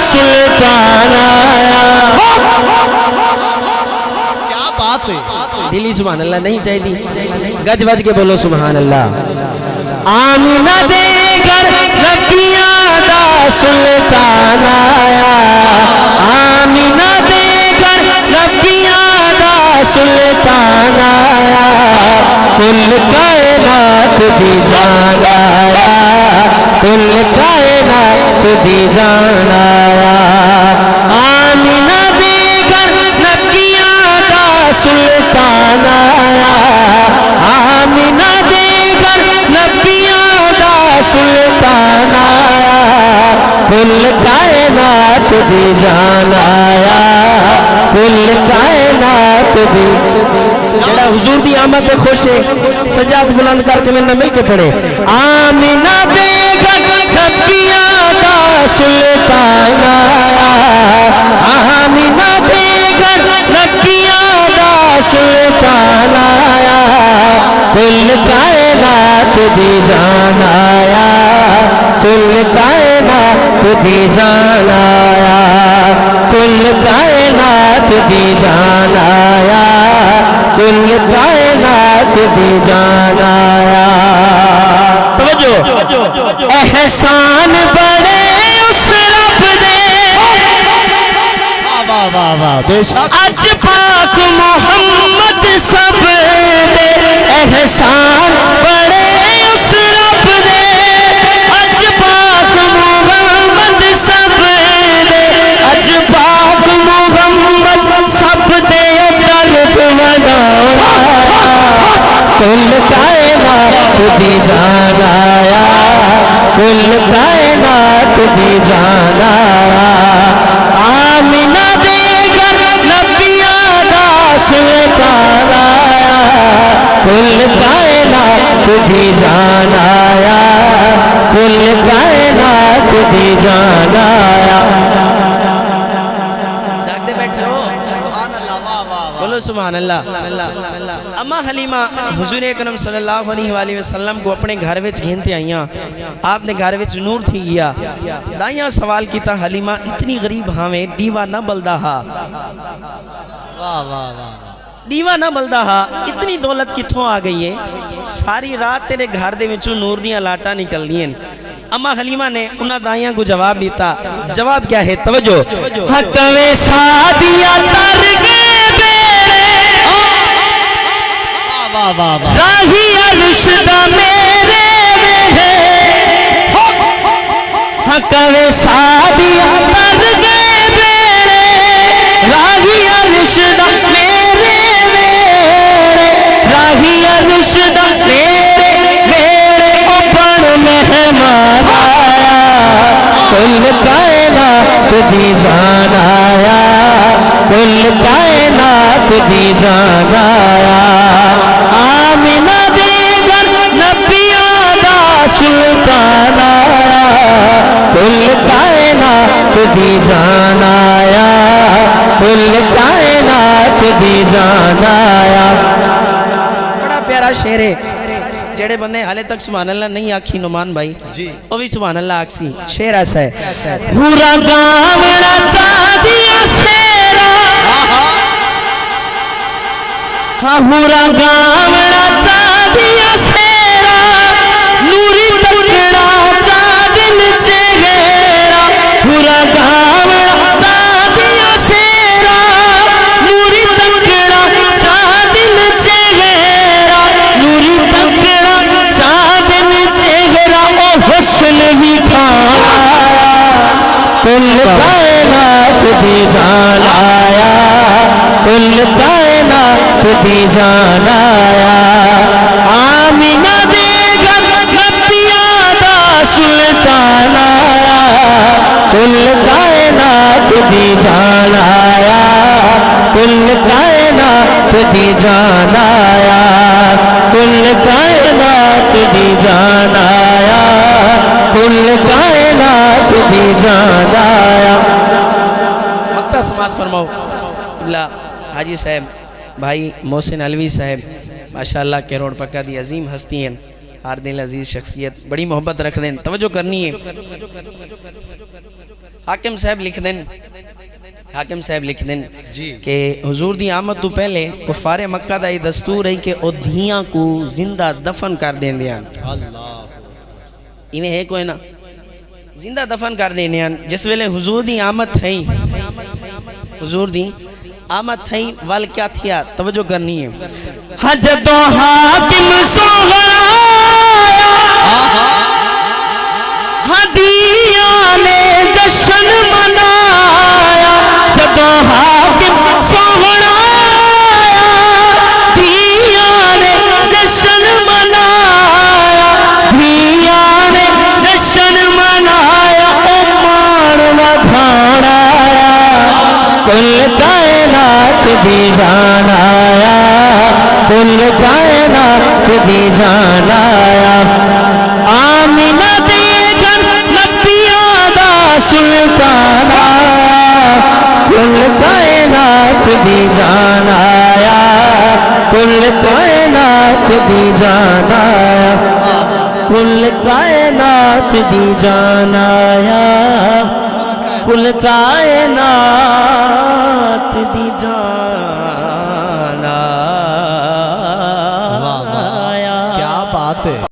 सुल्तान आया। क्या बात है, दिली सुभान अल्लाह नहीं चाहिए, गज बज के बोलो सुभान अल्लाह। आमिना दे घर नबियां दा सुल्तान आया, आमिना दे घर नबियां दा सुल्तान आया, कुल कायनात दी जान आया, कुल कायनात दी जान आया। आमिना दे घर नबियां दा सुल्तान आया, आमिना दे घर नबियां दा सुल्तान आया, कुल कायनात दी जान आया, कुल कायनात दी। जड़ा हुजूर दी आमद पे खुश है, सजाद बुलंद करके मेरे मिल के पढ़े। आमिना दे घर नबियां दा सुल्तान आया, आमिना दे घर नबियां दा सुल्तान आया, कुल कायनात दी जान आया, कुल कायनात दी जान आया, कुल कायनात दी जान आया, कुल कायनात दी जान आया। तवज्जो, एहसान बड़े उस रब दे, वाह वाह वाह, बेशक अज पाक मोहम्मद सब दे, एहसान बड़े उस रब दे, अज पाक मोहम्मद सब दे, अज पाक मोहम्मद सब दे दर्द मनाया, कुल कायनात दी जान आया, कुल कायनात दी जान आया। आमिना दे घर नबियां दा सुल्तान आया, कुल कायनात दी जान आया, कुल कायनात दी जान आया। जागते बैठे हो, सुभान अल्लाह, वाह वाह वाह। बोलो सुभान अल्लाह। अम्मा हलीमा हुजूर अकरम सल्लल्लाहु अलैहि वसल्लम को अपने घर विच घेनते आईयां, आपने घर विच नूर थी गया। दाइयां सवाल किया, हलीमा इतनी गरीब हावे दीवा ना बलदा हा, वाह वाह वाह, दीवा ना बलदा हा, इतनी दौलत कित्थों आ गई है? सारी रात तेरे घर दे विचों नूर दियां लाटां निकलदियां। अम्मा हलीमा ने उन्हां दाइयां को जवाब दिता। जवाब क्या है? तवज्जो, हकवे सादिया तर गए वाह वाह वाह, राही अरशदा मेरे में, हकवे सादिया तर गए बेरे, राही अरशदा मेरे मेरे, राही अरशदा मेरे मेरे, ओपन मेहमान आया, कुल कायनात दी जान आया, कुल कायनात दी जान आया। आमिना दे घर नबियां दा सुल्तान आया, कुल कायनात दी जान आया, कुल कायनात दी जान आया। बड़ा प्यारा शेर है, जेड़े बंदे हाले तक सुभान अल्लाह नहीं आखी नुमान भाई जी, वो भी सुभान अल्लाह आखसी। शेर ऐसा है, पूरा गावड़ा चादिया शेरा, हाँ पूरा गावड़ा चादिया शेरा, नूरी तकड़ा चादिन चेहरा, पूरा गावड़ा चादिया शेरा, नूरी तकड़ा चादिन चेहरा, नूरी तकड़ा चादिन चेहरा, ओ हुस्न ही खाया, कुल कायनात दी जान आया, कुल कायनात दी जान आया। आमिना दे घर नबियां दा सुल्तान आया, कुल कायनात दी जान आया, कुल कायनात दी जान आया, कुल कायनात दी जान आया, कुल कायनात दी जान आया। मक्ता समात फरमाओ। हाजी साहब भाई मोहसिन अलवी साहब माशाअल्लाह करोड़ पक्का दी अजीम हस्ती हैं, हर दिल अजीज शख्सियत बड़ी मोहब्बत रख दें। तवज्जो करनी है। हाकिम साहब लिख दें, हाकिम साहब लिख दें कि हुजूर दी आमद तो पहले कुफारे मक्का दा ये दस्तूर है कि ओ धियां को जिंदा दफन कर देंदे हैं। इवें है कोई ना, जिंदा दफन कर देने हैं। जिस वेले हुजूर दी आमद थई, हुजूर दी आमद थई वाल क्या थिया, तवज्जो करनी है। जदों हाकिम सोहरा हदिया ने जश्न मनाया, जदों हाकिम सोहरा धिया ने जश्न मनाया, धिया ने जश्न मनाया, ओ मान वधाना कुल कायनात दी जान आया, कुल कायनात दी जान आया। आमिना दे घर नबियां दा सुल्तान आया, कुल कायनात दी जान आया, कुल कायनात दी जान आया, कुल कायनात दी जान आया, कुल कायनात दी जान आया। क्या बात है।